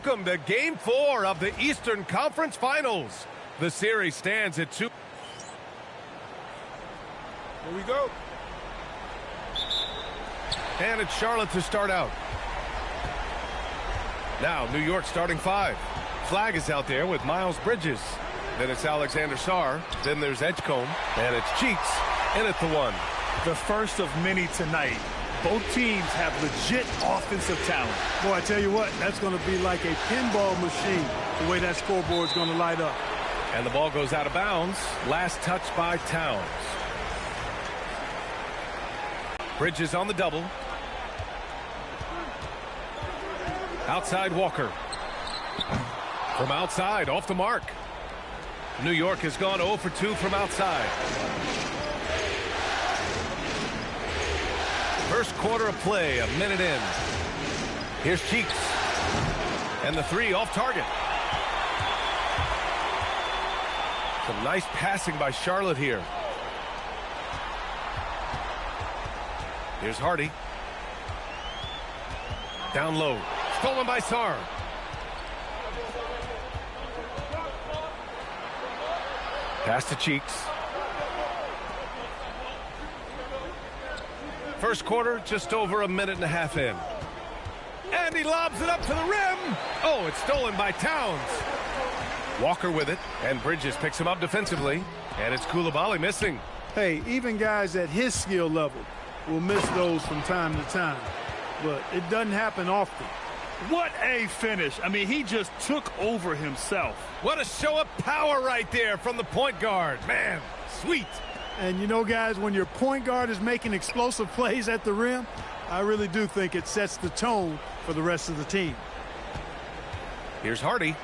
Welcome to Game 4 of the Eastern Conference Finals. The series stands at 2. Here we go. And it's Charlotte to start out. Now, New York starting 5. Flag is out there with Miles Bridges. Then it's Alexander Sarr. Then there's Edgecombe. And it's Cheeks in at the 1. The first of many tonight. Both teams have legit offensive talent. Boy, I tell you what, that's going to be like a pinball machine, the way that scoreboard's going to light up. And the ball goes out of bounds. Last touch by Towns. Bridges on the double. Outside Walker. From outside, off the mark. New York has gone 0 for 2 from outside. First quarter of play, a minute in. Here's Cheeks. And the 3 off target. Some nice passing by Charlotte here. Here's Hardy. Down low. Stolen by Sarr. Pass to Cheeks. First quarter, just over a minute and a half in. And he lobs it up to the rim. Oh, it's stolen by Towns. Walker with it, and Bridges picks him up defensively. And it's Coulibaly missing. Hey, even guys at his skill level will miss those from time to time. But it doesn't happen often. What a finish. I mean, he just took over himself. What a show of power right there from the point guard. Man, sweet. And you know, guys, when your point guard is making explosive plays at the rim, I really do think it sets the tone for the rest of the team. Here's Hardy.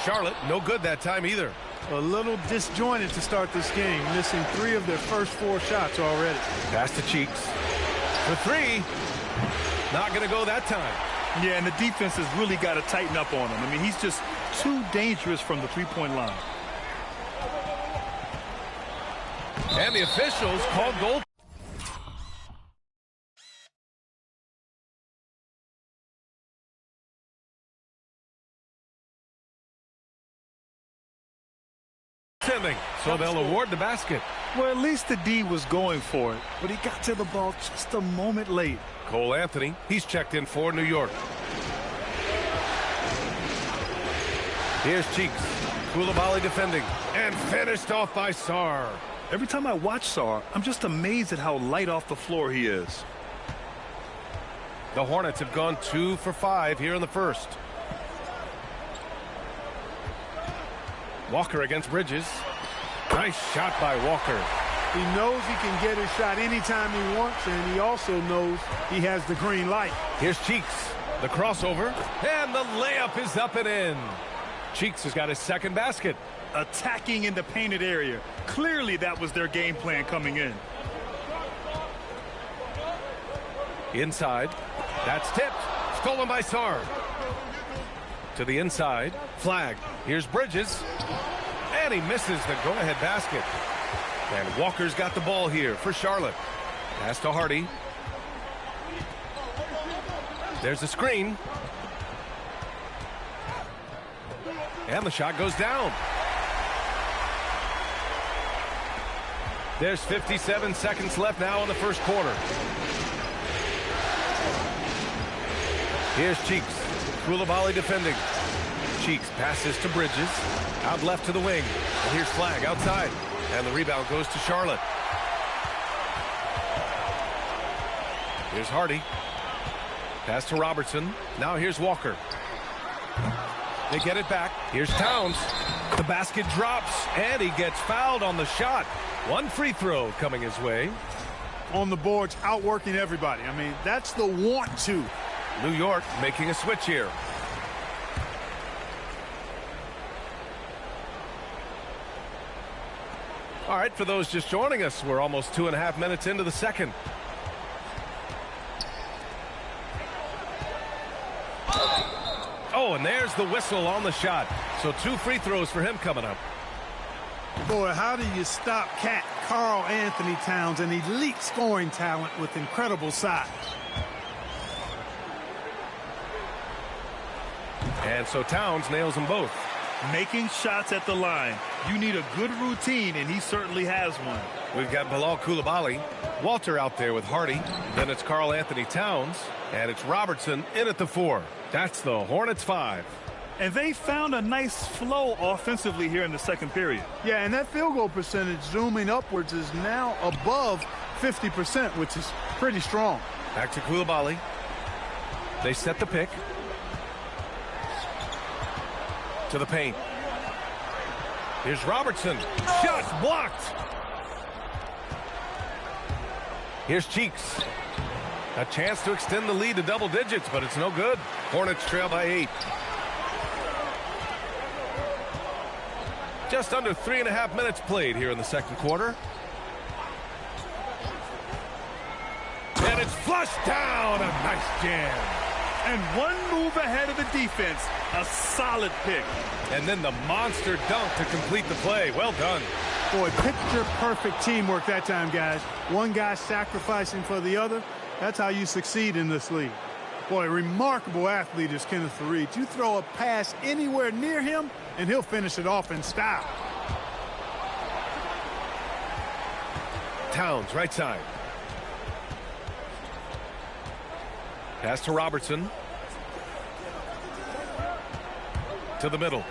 Charlotte, no good that time either. A little disjointed to start this game, missing 3 of their first 4 shots already. Pass to Cheeks. For 3. Not going to go that time. Yeah, and the defense has really got to tighten up on him. I mean, he's just too dangerous from the three-point line. And the officials called goal. So they'll award the basket. Well, at least the D was going for it, but he got to the ball just a moment late. Cole Anthony, he's checked in for New York. Here's Cheeks. Coulibaly defending. And finished off by Sarr. Every time I watch Sarr, I'm just amazed at how light off the floor he is. The Hornets have gone 2 for 5 here in the first. Walker against Bridges. Nice shot by Walker. He knows he can get his shot anytime he wants, and he also knows he has the green light. Here's Cheeks. The crossover. And the layup is up and in. Cheeks has got his second basket. Attacking in the painted area. Clearly that was their game plan coming in. Inside. That's tipped. Stolen by Sarr. To the inside. Flag. Here's Bridges. And he misses the go-ahead basket. And Walker's got the ball here for Charlotte. Pass to Hardy. There's a screen. And the shot goes down. There's 57 seconds left now in the first quarter. Here's Cheeks. Coulibaly defending. Cheeks passes to Bridges. Out left to the wing. And here's Flag outside. And the rebound goes to Charlotte. Here's Hardy. Pass to Robertson. Now here's Walker. They get it back. Here's Towns. The basket drops, and he gets fouled on the shot. One free throw coming his way. On the boards, outworking everybody. I mean, that's the want to. New York making a switch here. All right, for those just joining us, we're almost 2.5 minutes into the second. Oh, and there's the whistle on the shot. So 2 free throws for him coming up. Boy, how do you stop Cat Karl Anthony Towns, an elite scoring talent with incredible size? And so Towns nails them both. Making shots at the line. You need a good routine, and he certainly has one. We've got Bilal Coulibaly, Walter out there with Hardy. Then it's Karl Anthony Towns, and it's Robertson in at the 4. That's the Hornets 5. And they found a nice flow offensively here in the second period. Yeah, and that field goal percentage zooming upwards is now above 50%, which is pretty strong. Back to Coulibaly. They set the pick. To the paint. Here's Robertson. Shot blocked. Here's Cheeks. A chance to extend the lead to double digits, but it's no good. Hornets trail by 8. Just under 3.5 minutes played here in the second quarter. And it's flushed down. A nice jam. And one move ahead of the defense. A solid pick. And then the monster dunk to complete the play. Well done. Boy, picture-perfect teamwork that time, guys. One guy sacrificing for the other. That's how you succeed in this league. Boy, a remarkable athlete is Kenneth Faried. You throw a pass anywhere near him, and he'll finish it off in style. Towns, right side. Pass to Robertson. To the middle.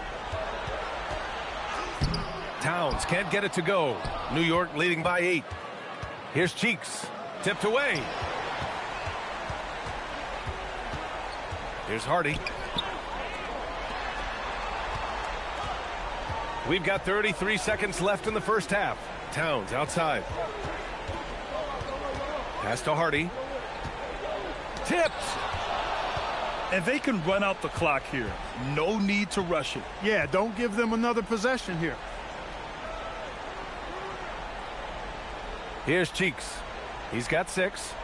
Towns can't get it to go. New York leading by 8. Here's Cheeks. Tipped away. Here's Hardy. We've got 33 seconds left in the first half. Towns outside. Pass to Hardy. Tipped. And they can run out the clock here. No need to rush it. Yeah, don't give them another possession here. Here's Cheeks. He's got 6.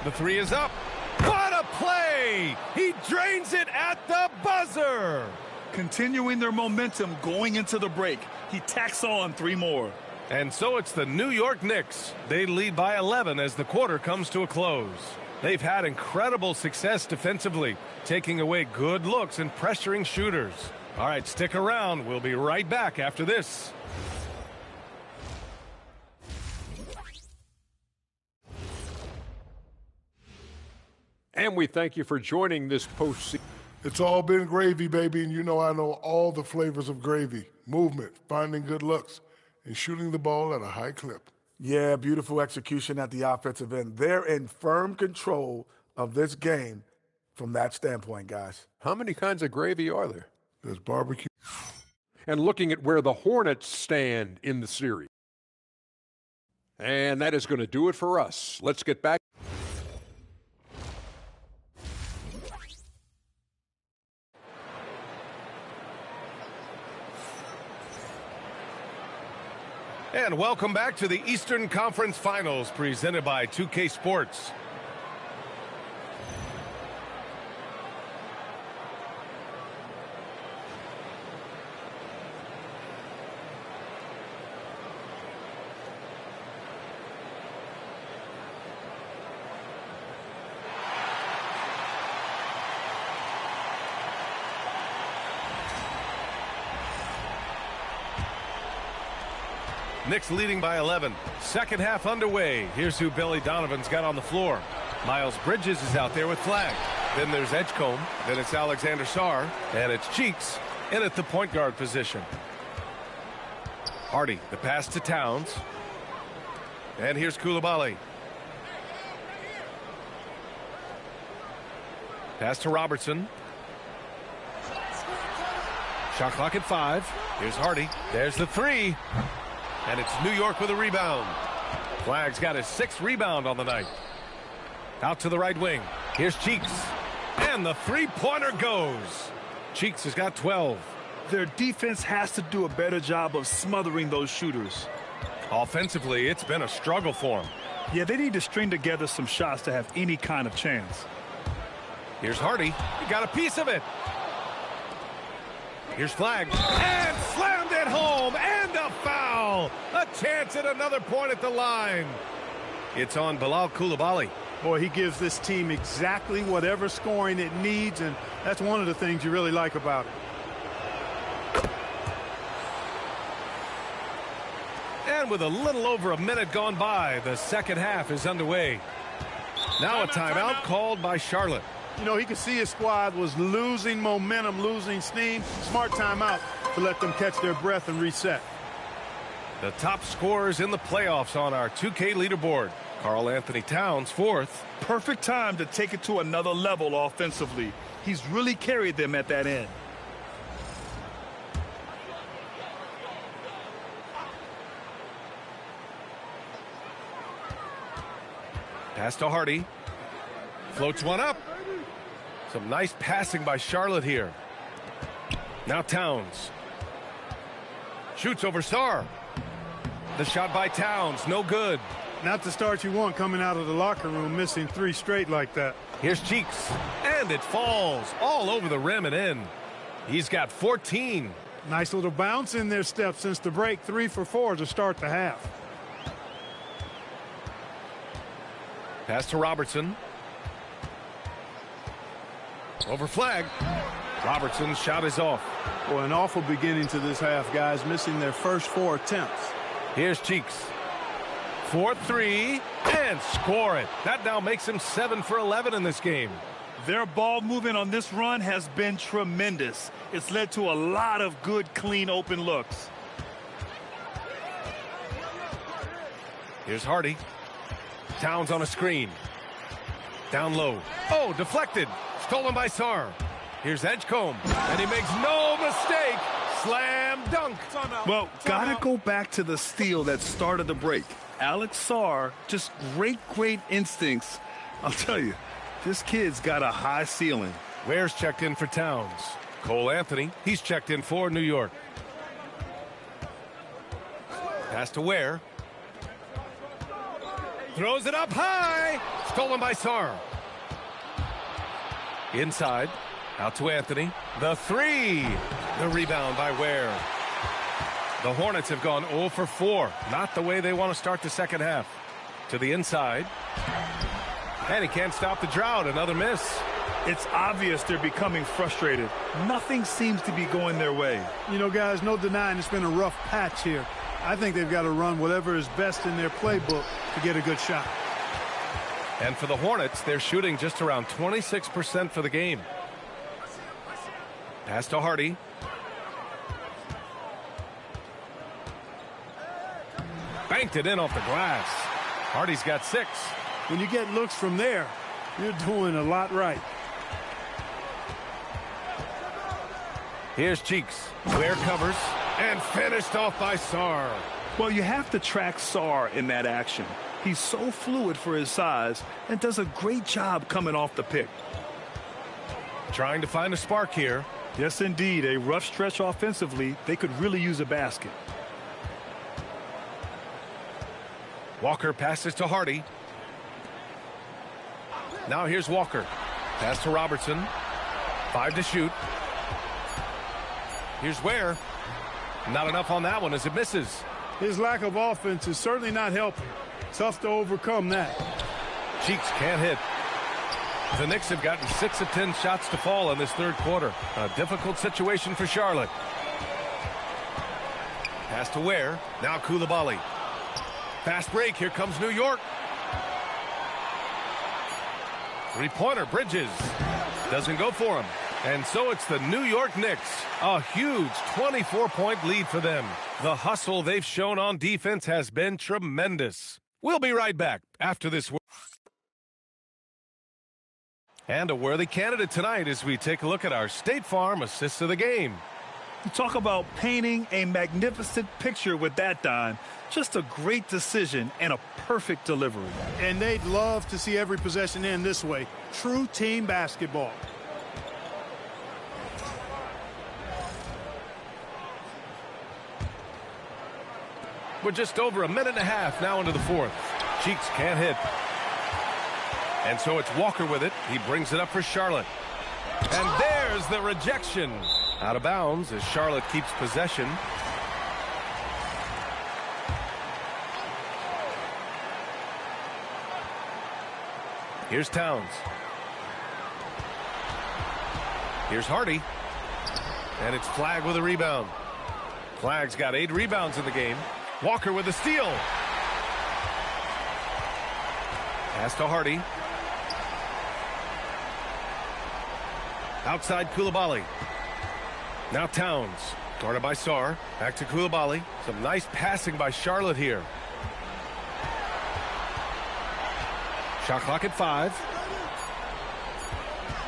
The 3 is up. What a play! He drains it at the buzzer. Continuing their momentum going into the break. He tacks on 3 more. And so it's the New York Knicks. They lead by 11 as the quarter comes to a close. They've had incredible success defensively, taking away good looks and pressuring shooters. All right, stick around. We'll be right back after this. And we thank you for joining this postseason. It's all been gravy, baby, and you know I know all the flavors of gravy. Movement, finding good looks, and shooting the ball at a high clip. Yeah, beautiful execution at the offensive end. They're in firm control of this game from that standpoint, guys. How many kinds of gravy are there? There's barbecue. And looking at where the Hornets stand in the series. And that is going to do it for us. Let's get back. And welcome back to the Eastern Conference Finals presented by 2K Sports. Knicks leading by 11. Second half underway. Here's who Billy Donovan's got on the floor. Miles Bridges is out there with flag. Then there's Edgecombe. Then it's Alexander Sarr. And it's Cheeks in at the point guard position. Hardy, the pass to Towns. And here's Coulibaly. Pass to Robertson. Shot clock at 5. Here's Hardy. There's the 3. And it's New York with a rebound. Flag's got his 6th rebound on the night. Out to the right wing. Here's Cheeks. And the three-pointer goes. Cheeks has got 12. Their defense has to do a better job of smothering those shooters. Offensively, it's been a struggle for them. Yeah, they need to string together some shots to have any kind of chance. Here's Hardy. He got a piece of it. Here's Flag. And slammed it home. And a foul. A chance at another point at the line. It's on Bilal Coulibaly. Boy, he gives this team exactly whatever scoring it needs, and that's one of the things you really like about it. And with a little over a minute gone by, the second half is underway. Now a timeout called by Charlotte. You know, he could see his squad was losing momentum, losing steam. Smart timeout to let them catch their breath and reset. The top scorers in the playoffs on our 2K leaderboard. Karl Anthony Towns, fourth. Perfect time to take it to another level offensively. He's really carried them at that end. Pass to Hardy. Floats one up. Some nice passing by Charlotte here. Now Towns. Shoots over Sarr. The shot by Towns, no good. Not the start you want coming out of the locker room, missing 3 straight like that. Here's Cheeks. And it falls all over the rim and in. He's got 14. Nice little bounce in their step since the break. 3 for 4 to start the half. Pass to Robertson. Over flag. Robertson's shot is off. Boy, an awful beginning to this half, guys, missing their first 4 attempts. Here's Cheeks. 4-3 and score it. That now makes him 7 for 11 in this game. Their ball movement on this run has been tremendous. It's led to a lot of good, clean, open looks. Here's Hardy. Towns on a screen. Down low. Oh, deflected. Stolen by Sarr. Here's Edgecombe. And he makes no mistake. Slam dunk. Well, gotta go back to the steal that started the break. Alex Sarr, just great instincts. I'll tell you, this kid's got a high ceiling. Ware's checked in for Towns. Cole Anthony, he's checked in for New York. Pass to Ware. Throws it up high. Stolen by Sarr. Inside. Out to Anthony. The 3. The rebound by Ware. The Hornets have gone 0 for 4. Not the way they want to start the second half. To the inside. And he can't stop the drought. Another miss. It's obvious they're becoming frustrated. Nothing seems to be going their way. You know, guys, no denying it's been a rough patch here. I think they've got to run whatever is best in their playbook to get a good shot. And for the Hornets, they're shooting just around 26% for the game. Pass to Hardy. Banked it in off the glass. Hardy's got 6. When you get looks from there, you're doing a lot right. Here's Cheeks. Ware covers and finished off by Sarr. Well, you have to track Sarr in that action. He's so fluid for his size and does a great job coming off the pick. Trying to find a spark here. Yes, indeed. A rough stretch offensively. They could really use a basket. Walker passes to Hardy. Now here's Walker. Pass to Robertson. 5 to shoot. Here's Ware. Not enough on that one as it misses. His lack of offense is certainly not helping. Tough to overcome that. Cheeks can't hit. The Knicks have gotten 6 of 10 shots to fall in this third quarter. A difficult situation for Charlotte. Pass to Ware. Now Coulibaly. Fast break. Here comes New York. Three-pointer. Bridges. Doesn't go for him. And so it's the New York Knicks. A huge 24-point lead for them. The hustle they've shown on defense has been tremendous. We'll be right back after this. And a worthy candidate tonight as we take a look at our State Farm Assist of the Game. You talk about painting a magnificent picture with that, Don. Just a great decision and a perfect delivery. And they'd love to see every possession end this way. True team basketball. We're just over a minute and a half now into the fourth. Cheeks can't hit. And so it's Walker with it. He brings it up for Charlotte. And there's the rejection. Out of bounds as Charlotte keeps possession. Here's Towns. Here's Hardy. And it's Flagg with a rebound. Flagg's got 8 rebounds in the game. Walker with a steal. Pass to Hardy. Outside Coulibaly. Now Towns. Guarded by Sarr. Back to Coulibaly. Some nice passing by Charlotte here. Shot clock at 5.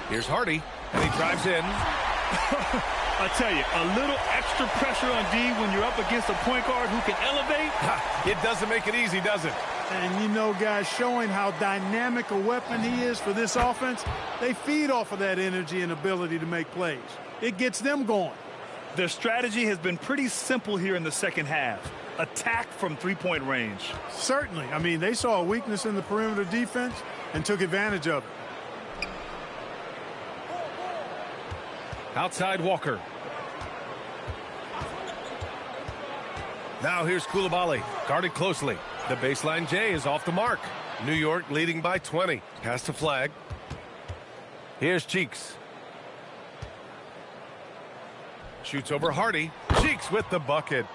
Here's Hardy. And he drives in. I tell you, a little extra pressure on D when you're up against a point guard who can elevate. It doesn't make it easy, does it? And you know, guys, showing how dynamic a weapon he is for this offense, they feed off of that energy and ability to make plays. It gets them going. Their strategy has been pretty simple here in the second half. Attack from three-point range. Certainly. I mean, they saw a weakness in the perimeter defense and took advantage of it. Outside Walker. Now here's Coulibaly, guarded closely. The baseline J is off the mark. New York leading by 20. Pass to Flagg. Here's Cheeks. Shoots over Hardy. Cheeks with the bucket.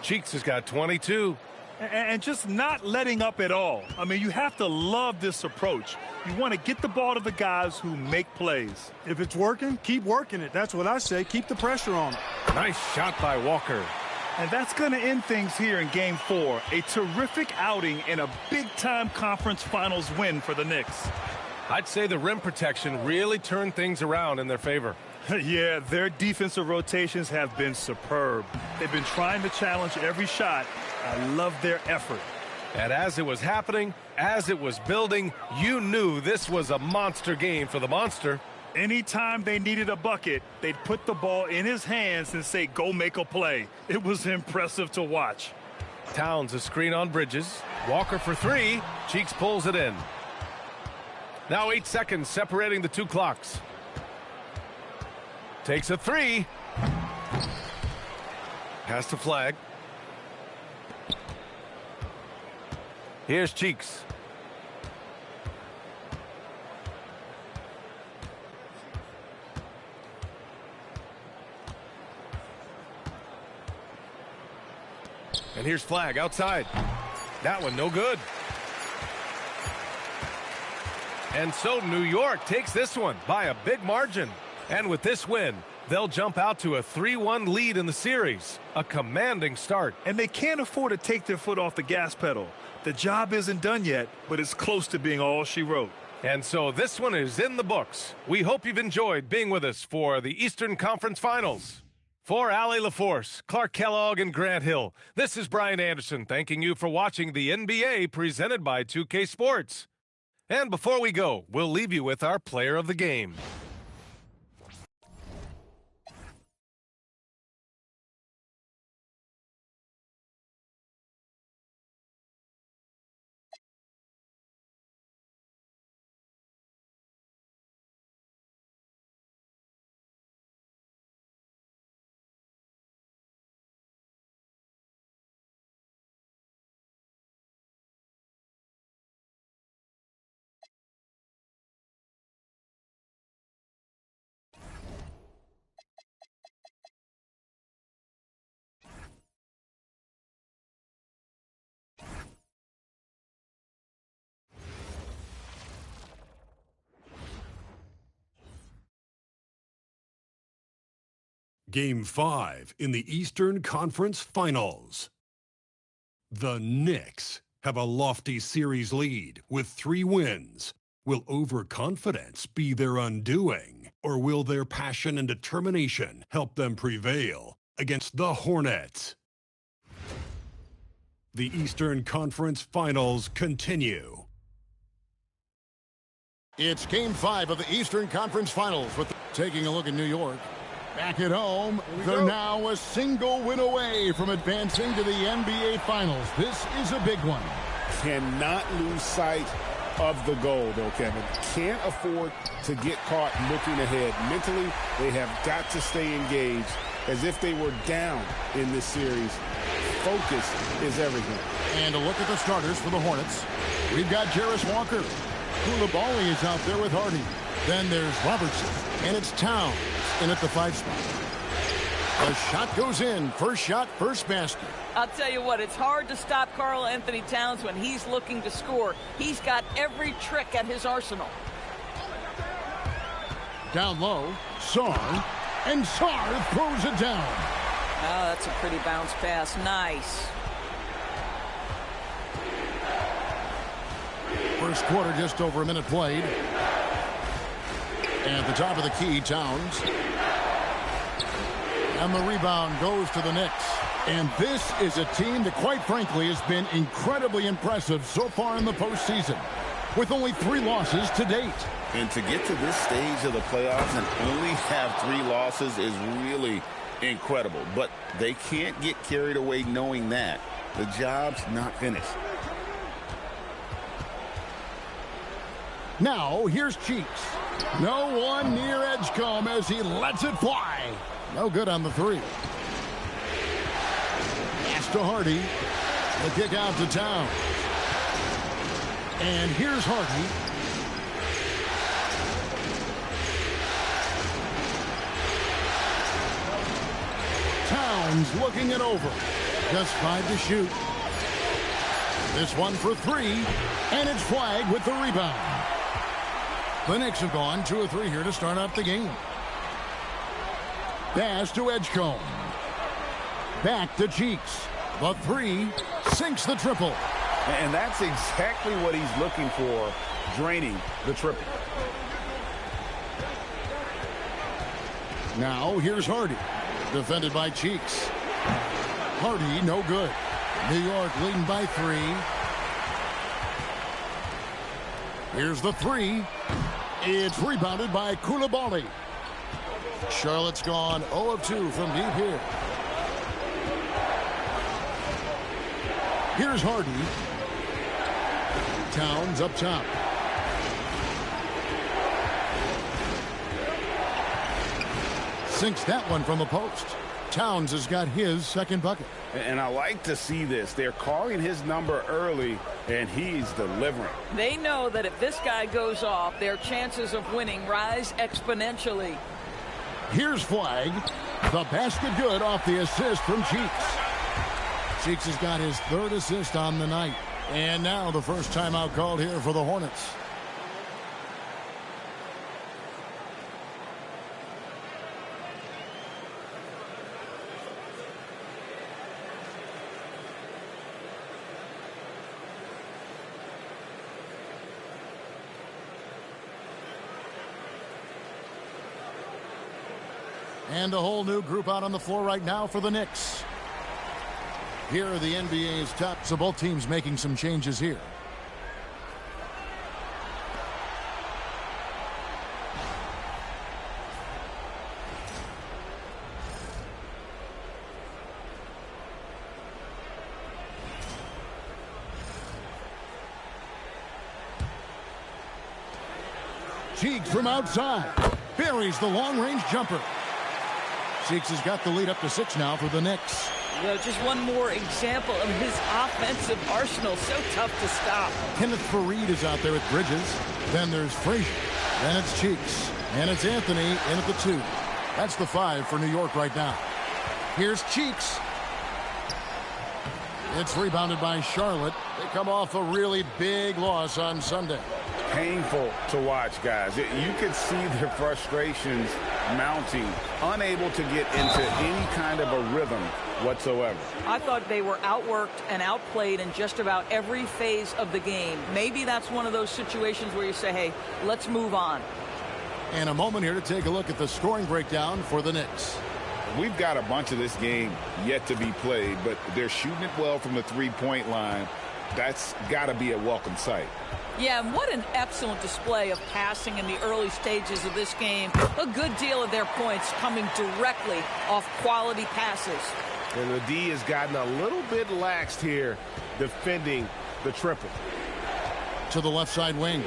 Cheeks has got 22. And just not letting up at all. I mean, you have to love this approach. You want to get the ball to the guys who make plays. If it's working, keep working it. That's what I say. Keep the pressure on it. Nice shot by Walker. And that's going to end things here in Game 4. A terrific outing and a big-time conference finals win for the Knicks. I'd say the rim protection really turned things around in their favor. Yeah, their defensive rotations have been superb. They've been trying to challenge every shot. I love their effort. And as it was happening, as it was building, you knew this was a monster game for the Monster. Anytime they needed a bucket, they'd put the ball in his hands and say, go make a play. It was impressive to watch. Towns a screen on Bridges. Walker for 3. Cheeks pulls it in. Now 8 seconds separating the 2 clocks. Takes a 3. Pass to Flagg. Here's Cheeks. And here's Flagg outside. That one no good. And so New York takes this one by a big margin. And with this win, they'll jump out to a 3-1 lead in the series. A commanding start. And they can't afford to take their foot off the gas pedal. The job isn't done yet, but it's close to being all she wrote. And so this one is in the books. We hope you've enjoyed being with us for the Eastern Conference Finals. For Allie LaForce, Clark Kellogg, and Grant Hill, this is Brian Anderson thanking you for watching the NBA presented by 2K Sports. And before we go, we'll leave you with our player of the game. Game 5 in the Eastern Conference Finals. The Knicks have a lofty series lead with 3 wins. Will overconfidence be their undoing, or will their passion and determination help them prevail against the Hornets? The Eastern Conference Finals continue. It's Game 5 of the Eastern Conference Finals. Taking a look at New York. Back at home, they're now a single win away from advancing to the NBA Finals. This is a big one. Cannot lose sight of the goal, though, Kevin. Can't afford to get caught looking ahead. Mentally, they have got to stay engaged as if they were down in this series. Focus is everything. And a look at the starters for the Hornets. We've got Jarris Walker, Koulibaly is out there with Hardy. Then there's Robertson, and it's Towns in at the 5 spot. The shot goes in. First shot, first basket. I'll tell you what, it's hard to stop Karl Anthony Towns when he's looking to score. He's got every trick at his arsenal. Down low, Sarr, and Sarr throws it down. Oh, that's a pretty bounce pass. Nice. First quarter, just over a minute played. At the top of the key, Towns. And the rebound goes to the Knicks. And this is a team that, quite frankly, has been incredibly impressive so far in the postseason, with only 3 losses to date. And to get to this stage of the playoffs and only have 3 losses is really incredible. But they can't get carried away knowing that. The job's not finished. Now, here's Cheeks. No one near Edgecombe as he lets it fly. No good on the 3. Pass to Hardy. The kick out to Towns. And here's Hardy. Towns looking it over. Just 5 to shoot. This one for 3. And it's flagged with the rebound. The Knicks have gone 2 of 3 here to start out the game. Pass to Edgecombe. Back to Cheeks. The 3 sinks the triple. And that's exactly what he's looking for, draining the triple. Now here's Hardy. Defended by Cheeks. Hardy, no good. New York leading by 3. Here's the 3. It's rebounded by Koulibaly. Charlotte's gone 0 of 2 from deep here. Here's Hardy. Towns up top. Sinks that one from the post. Towns has got his second bucket. And I like to see this. They're calling his number early, and he's delivering. They know that if this guy goes off, their chances of winning rise exponentially. Here's Flag. The basket good off the assist from Cheeks. Cheeks has got his 3rd assist on the night. And now the first timeout called here for the Hornets. And a whole new group out on the floor right now for the Knicks. Here are the NBA's top, so both teams making some changes here. Cheeks from outside. Buries the long-range jumper. Cheeks has got the lead up to 6 now for the Knicks. You know, just one more example of his offensive arsenal. So tough to stop. Kenneth Faried is out there with Bridges. Then there's Frazier. Then it's Cheeks. And it's Anthony in at the 2. That's the 5 for New York right now. Here's Cheeks. It's rebounded by Charlotte. They come off a really big loss on Sunday. Painful to watch, guys. You can see their frustrations mounting, unable to get into any kind of a rhythm whatsoever. I thought they were outworked and outplayed in just about every phase of the game. Maybe that's one of those situations where you say, hey, let's move on. And a moment here to take a look at the scoring breakdown for the Knicks. We've got a bunch of this game yet to be played, but they're shooting it well from the three-point line. That's got to be a welcome sight. Yeah, and what an excellent display of passing in the early stages of this game. A good deal of their points coming directly off quality passes. And the D has gotten a little bit laxed here defending the triple. To the left side wing.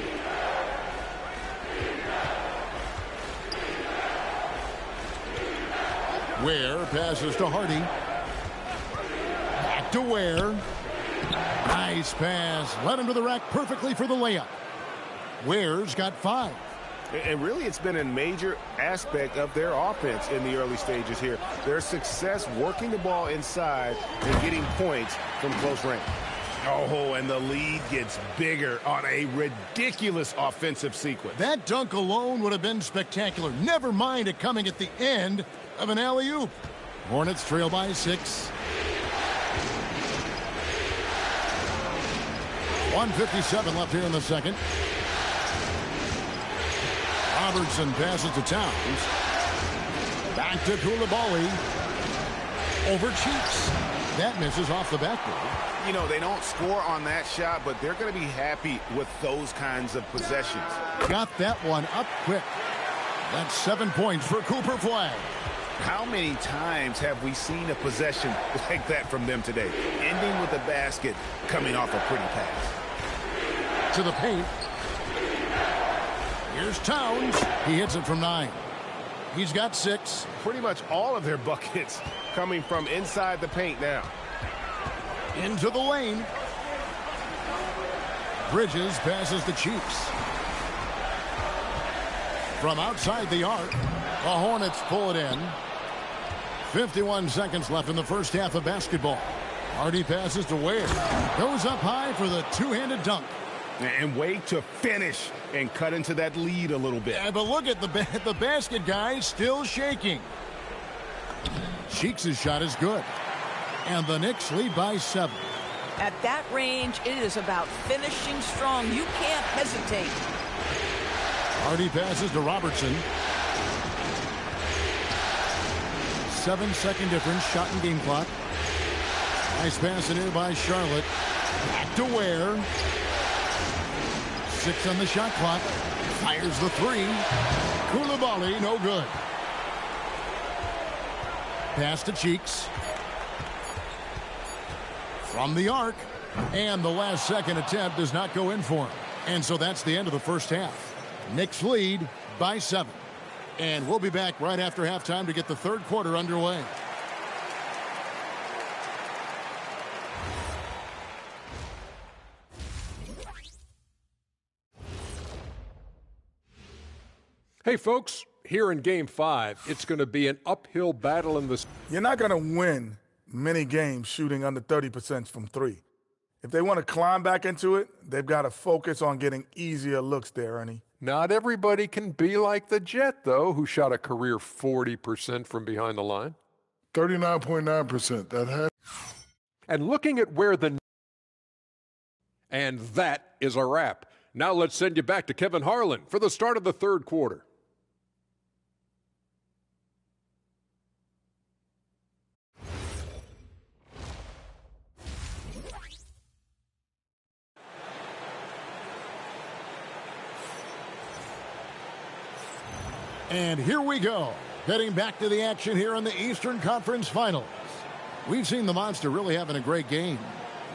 Ware passes to Hardy. Back to Ware. Nice pass. Led him to the rack perfectly for the layup. Ware's got 5. And really, it's been a major aspect of their offense in the early stages here. Their success working the ball inside and getting points from close range. Oh, and the lead gets bigger on a ridiculous offensive sequence. That dunk alone would have been spectacular. Never mind it coming at the end of an alley-oop. Hornets trail by 6. 1:57 left here in the second. Robertson passes to Towns. Back to Koulibaly. Over Cheeks. That misses off the backboard. You know, they don't score on that shot, but they're going to be happy with those kinds of possessions. Got that one up quick. That's 7 points for Cooper Flag. How many times have we seen a possession like that from them today? Ending with a basket, coming off a pretty pass. To the paint. Here's Towns. He hits it from 9. He's got 6. Pretty much all of their buckets coming from inside the paint now. Into the lane. Bridges passes to Cheeks. From outside the arc, the Hornets pull it in. 51 seconds left in the first half of basketball. Hardy passes to Ware. Goes up high for the two-handed dunk. And wait to finish and cut into that lead a little bit. Yeah, but look at the basket, guys, still shaking. Cheeks' shot is good. And the Knicks lead by 7. At that range, it is about finishing strong. You can't hesitate. Hardy passes to Robertson. 7-second difference, shot and game clock. Nice pass in here by Charlotte. Back to Ware. 6 on the shot clock. Fires the 3. Koulibaly, no good. Pass to Cheeks. From the arc. And the last second attempt does not go in for him. And so that's the end of the first half. Knicks lead by 7. And we'll be back right after halftime to get the third quarter underway. Hey, folks, here in Game 5, it's going to be an uphill battle in this. You're not going to win many games shooting under 30% from 3. If they want to climb back into it, they've got to focus on getting easier looks there, Ernie. Not everybody can be like the Jet, though, who shot a career 40% from behind the line. 39.9%. That has. And looking at where the. And that is a wrap. Now let's send you back to Kevin Harlan for the start of the third quarter. And here we go. Heading back to the action here in the Eastern Conference Finals. We've seen the Monster really having a great game.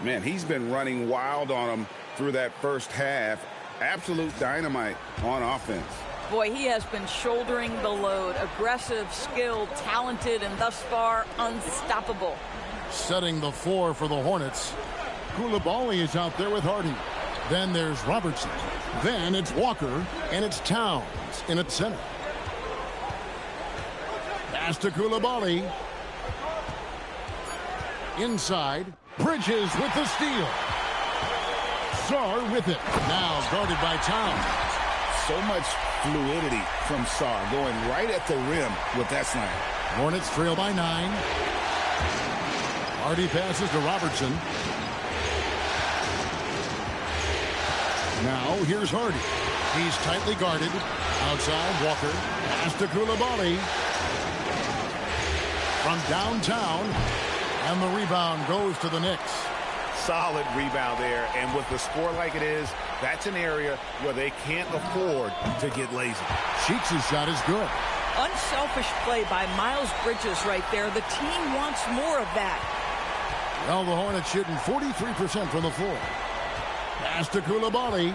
Man, he's been running wild on them through that first half. Absolute dynamite on offense. Boy, he has been shouldering the load. Aggressive, skilled, talented, and thus far unstoppable. Setting the 4 for the Hornets. Koulibaly is out there with Hardy. Then there's Robertson. Then it's Walker, and it's Towns in at center. Pass to Koulibaly. Inside. Bridges with the steal. Sarr with it. Now guarded by Towns. So much fluidity from Sarr going right at the rim with that slam. Hornets trail by 9. Hardy passes to Robertson. Now here's Hardy. He's tightly guarded. Outside Walker. Pass to Koulibaly. From downtown. And the rebound goes to the Knicks. Solid rebound there, and with the score like it is, that's an area where they can't afford to get lazy. Cheeks' shot is good. Unselfish play by Miles Bridges right there. The team wants more of that. Well, the Hornets shooting 43% from the floor. Pass to Koulibaly.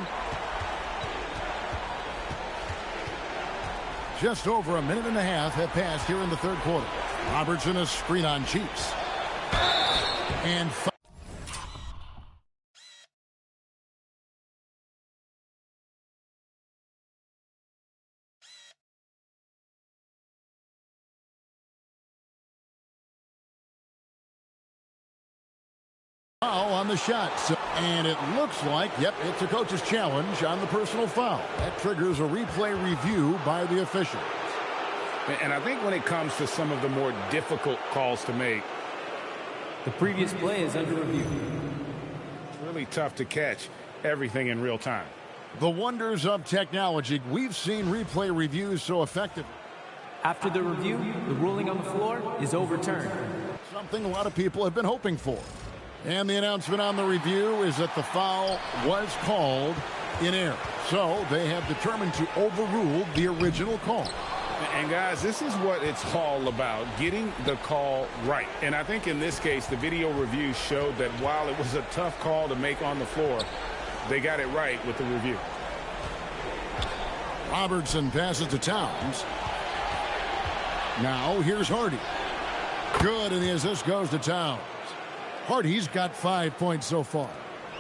Just over a minute and a half have passed here in the third quarter. Robertson a screen on Cheeks. And Foul on the shot. And it looks like, yep, it's a coach's challenge on the personal foul. That triggers a replay review by the officials. And I think when it comes to some of the more difficult calls to make, the previous play is under review. It's really tough to catch everything in real time. The wonders of technology. We've seen replay reviews so effective. After the review, the ruling on the floor is overturned. Something a lot of people have been hoping for. And the announcement on the review is that the foul was called in error. So they have determined to overrule the original call. And guys, this is what it's all about, getting the call right. And I think in this case, the video review showed that while it was a tough call to make on the floor, they got it right with the review. Robertson passes to Towns. Now here's Hardy. Good, and the assist goes to Towns. Hardy's got 5 points so far.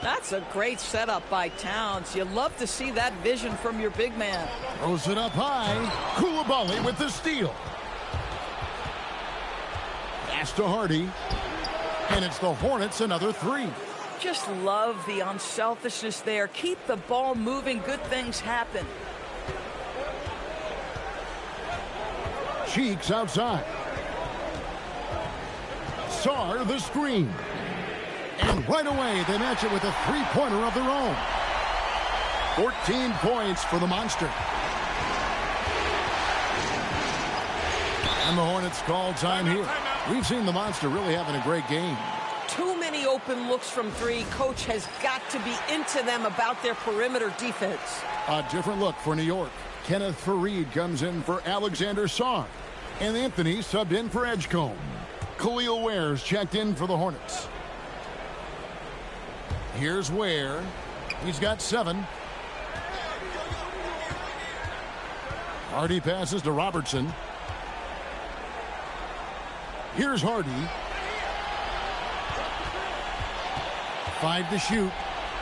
That's a great setup by Towns. You love to see that vision from your big man. Throws it up high. Koulibaly with the steal. Pass to Hardy. And it's the Hornets another three. Just love the unselfishness there. Keep the ball moving. Good things happen. Cheeks outside. Sarr the screen. And right away, they match it with a three-pointer of their own. 14 points for the Monster. And the Hornets call time here. We've seen the Monster really having a great game. Too many open looks from three. Coach has got to be into them about their perimeter defense. A different look for New York. Kenneth Faried comes in for Alexander Sarr. And Anthony subbed in for Edgecombe. Khalil Ware's checked in for the Hornets. Here's Ware. He's got 7. Hardy passes to Robertson. Here's Hardy. 5 to shoot.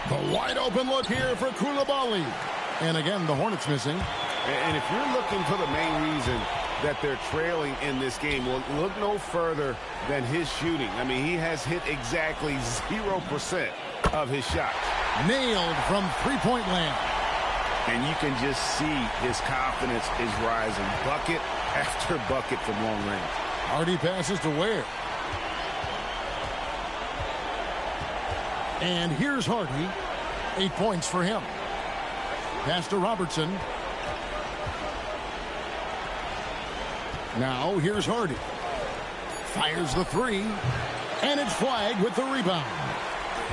The wide open look here for Koulibaly. And again, the Hornets missing. And if you're looking for the main reason that they're trailing in this game, well, look no further than his shooting. I mean, he has hit exactly 0% of his shots. Nailed from three-point land. And you can just see his confidence is rising. Bucket after bucket from long range. Hardy passes to Ware. And here's Hardy. 8 points for him. Pass to Robertson. Now here's Hardy. Fires the three. And it's flagged with the rebound.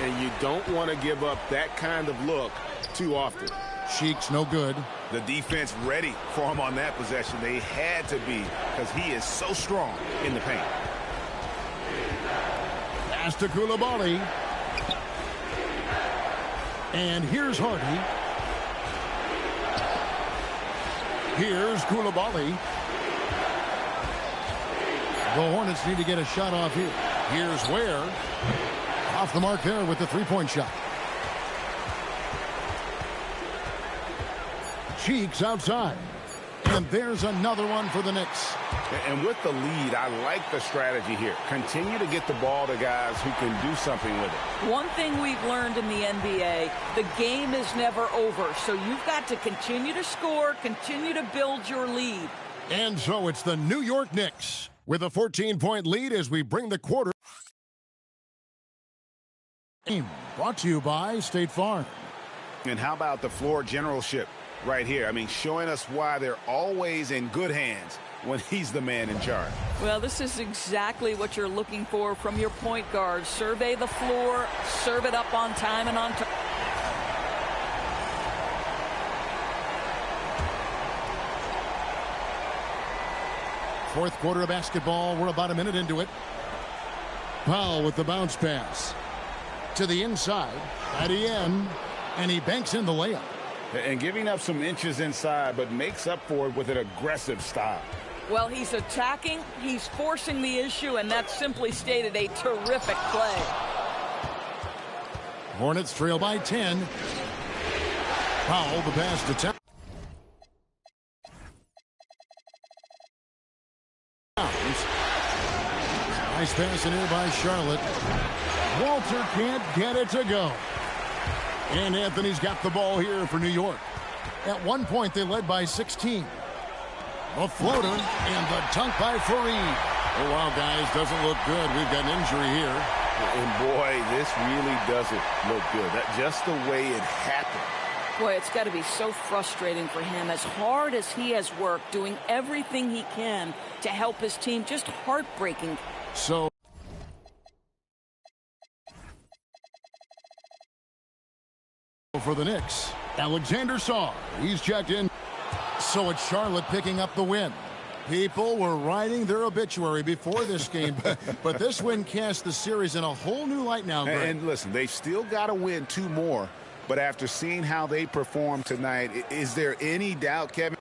And you don't want to give up that kind of look too often. Cheeks no good. The defense ready for him on that possession. They had to be, because he is so strong in the paint. Pass to Koulibaly. And here's Hardy. Here's Koulibaly. The Hornets need to get a shot off here. Here's Ware. Off the mark there with the three-point shot. Cheeks outside. And there's another one for the Knicks. And with the lead, I like the strategy here. Continue to get the ball to guys who can do something with it. One thing we've learned in the NBA, the game is never over. So you've got to continue to score, continue to build your lead. And so it's the New York Knicks with a 14-point lead as we bring the quarter. Brought to you by State Farm. And how about the floor generalship right here? I mean, showing us why they're always in good hands when he's the man in charge. Well, this is exactly what you're looking for from your point guard. Survey the floor, serve it up on time and on time. Fourth quarter of basketball. We're about a minute into it. Powell with the bounce pass. To the inside. At the end. And he banks in the layup. And giving up some inches inside, but makes up for it with an aggressive style. Well, he's attacking, he's forcing the issue, and that's simply stated a terrific play. Hornets trail by 10. Powell the pass to Towns. Nice pass in here by Charlotte. Walter can't get it to go. And Anthony's got the ball here for New York. At one point, they led by 16. A floater and the dunk by Fareed. Oh, wow, guys, doesn't look good. We've got an injury here. And, boy, this really doesn't look good. That just the way it happened. Boy, it's got to be so frustrating for him. As hard as he has worked, doing everything he can to help his team, just heartbreaking. So for the Knicks, Alexander Sarr. He's checked in. So it's Charlotte picking up the win. People were writing their obituary before this game, but this win cast the series in a whole new light now, Greg. And listen, they've still got to win 2 more, but after seeing how they performed tonight, is there any doubt, Kevin?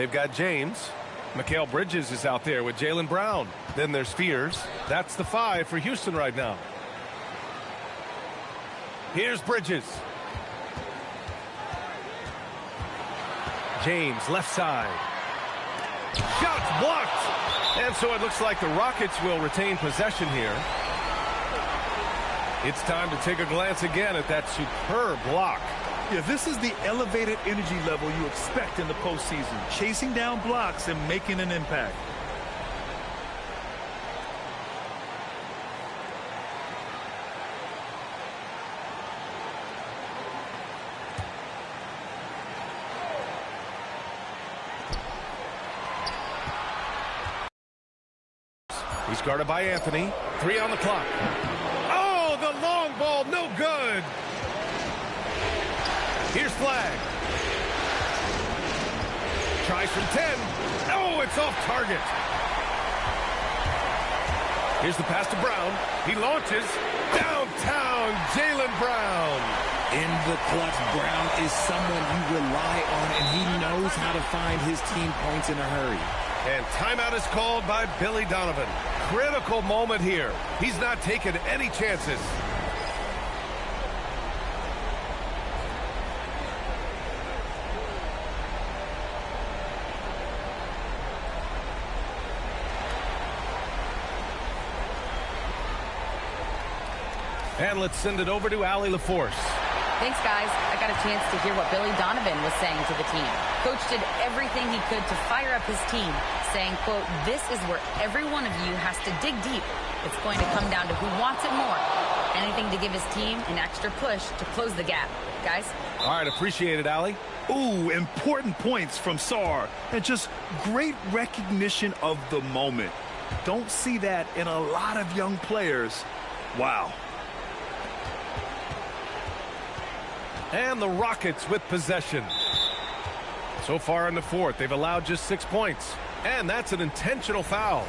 They've got James. Mikal Bridges is out there with Jaylen Brown. Then there's Fears. That's the 5 for Houston right now. Here's Bridges. James, left side. Shots blocked. And so it looks like the Rockets will retain possession here. It's time to take a glance again at that superb block. Yeah, this is the elevated energy level you expect in the postseason. Chasing down blocks and making an impact. He's guarded by Anthony. 3 on the clock. Oh, the long ball, no good. Here's Flag. Tries from 10. Oh, it's off target. Here's the pass to Brown. He launches. Downtown, Jaylen Brown. In the clutch, Brown is someone you rely on, and he knows how to find his team points in a hurry. And timeout is called by Billy Donovan. Critical moment here. He's not taking any chances. And let's send it over to Allie LaForce. Thanks, guys. I got a chance to hear what Billy Donovan was saying to the team. Coach did everything he could to fire up his team, saying, quote, "This is where every one of you has to dig deep. It's going to come down to who wants it more. Anything to give his team an extra push to close the gap." Guys? All right, appreciate it, Allie. Ooh, important points from Sarr. And just great recognition of the moment. Don't see that in a lot of young players. Wow. And the Rockets with possession. So far in the fourth, they've allowed just 6 points. And that's an intentional foul.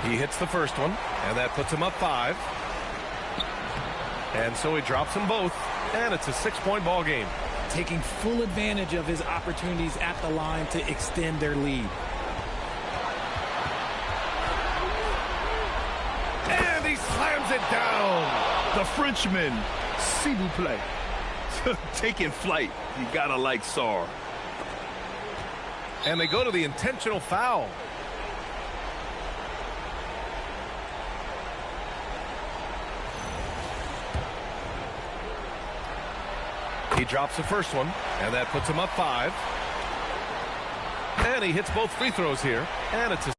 He hits the first one, and that puts him up 5. And so he drops them both, and it's a 6-point ball game. Taking full advantage of his opportunities at the line to extend their lead. And he slams it down. The Frenchman, s'il vous plaît, taking flight. You gotta like Sarr. And they go to the intentional foul. He drops the first one, and that puts him up 5. And he hits both free throws here, and it's a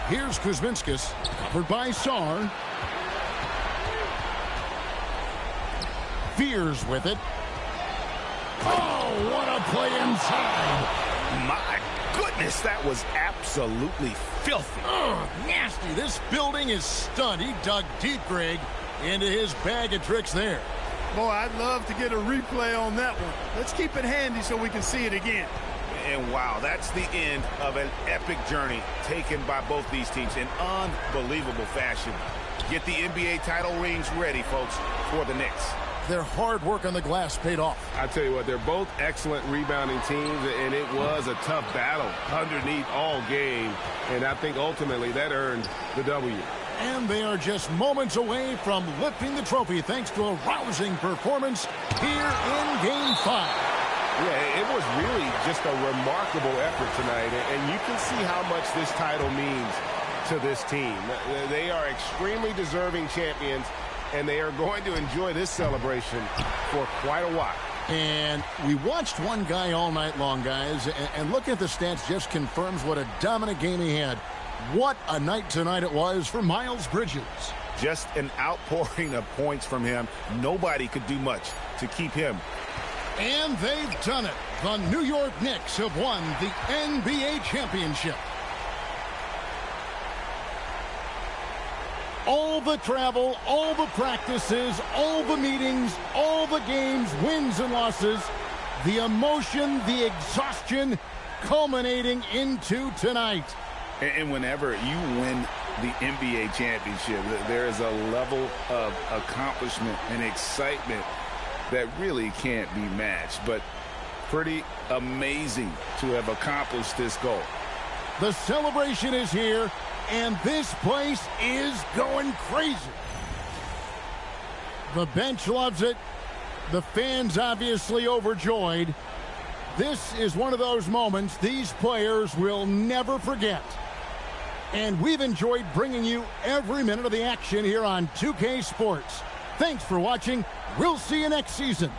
Here's Kuzminskis, covered by Sarr. Fears with it. Oh, what a play inside. My goodness, that was absolutely filthy. Oh, nasty. This building is stunned. He dug deep, Greg, into his bag of tricks there. Boy, I'd love to get a replay on that one. Let's keep it handy so we can see it again. And wow, that's the end of an epic journey taken by both these teams in unbelievable fashion. Get the NBA title rings ready, folks, for the Knicks. Their hard work on the glass paid off. I tell you what, they're both excellent rebounding teams, and it was a tough battle underneath all game. And I think ultimately that earned the W. And they are just moments away from lifting the trophy thanks to a rousing performance here in Game 5. Yeah, it was really just a remarkable effort tonight, and you can see how much this title means to this team. They are extremely deserving champions, and they are going to enjoy this celebration for quite a while. And we watched one guy all night long, guys, and looking at the stats just confirms what a dominant game he had. What a night tonight it was for Miles Bridges. Just an outpouring of points from him. Nobody could do much to keep him. And they've done it. The New York Knicks have won the NBA championship. All the travel, all the practices, all the meetings, all the games, wins and losses, the emotion, the exhaustion, culminating into tonight. And whenever you win the NBA championship, there is a level of accomplishment and excitement that really can't be matched. But pretty amazing to have accomplished this goal. The celebration is here, and this place is going crazy. The bench loves it. The fans obviously overjoyed. This is one of those moments these players will never forget. And we've enjoyed bringing you every minute of the action here on 2K Sports. Thanks for watching. We'll see you next season.